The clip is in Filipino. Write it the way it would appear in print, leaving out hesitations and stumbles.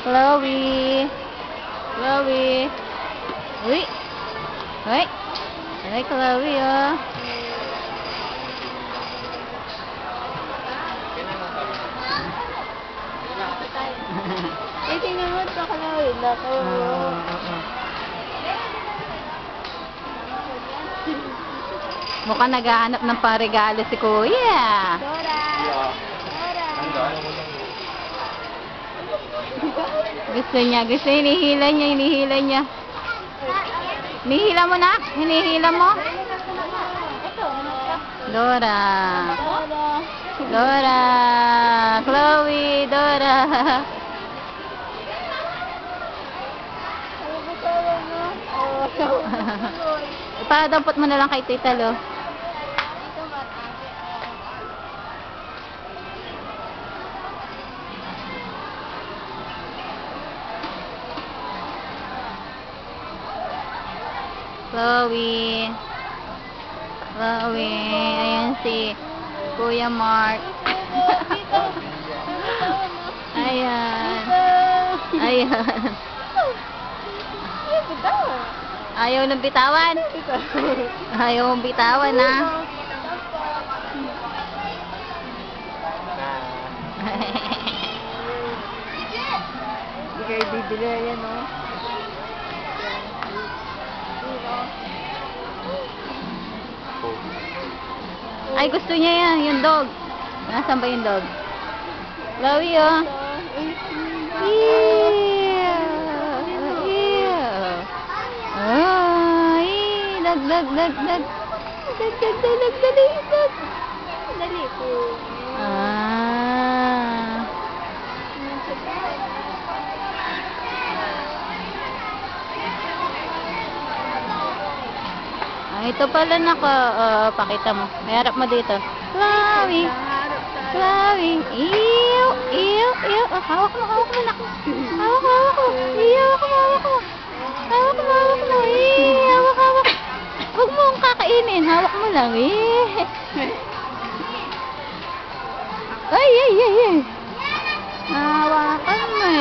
Chloe. Chloe. Uy. Uy. Ay, Chloe, oh. Ay, tingnan mo ito, Chloe. Lako. Mukhang naghahanap ng paregalo si Kuya. Dora. Dora. Gusto niya, hinihila niya. Hinihila mo na? Hinihila mo? Dora. Dora. Chloe, Dora. Ipadampot mo na lang kay Tita Lo. Chloe. Chloe. Ayan si Kuya Mark. Ayan. Ayan. Ayaw nang bitawan. Ayaw mong bitawan, ha? Hindi kayo bibili. Ayan, o. Ay, gusto niya yan, yung dog. Nasaan ba yung dog? Chloe, oh. Ay, dag. Dali po. Ito pala naka, pakita mo. May harap mo dito. Chloe. Chloe. Ew. Oh, hawak mo na. Hawak mo. Ew, hawak mo. Hawak mo. Hawak. Huwag mo ang kakainin. Hawak mo lang. Ay. Hawakan mo.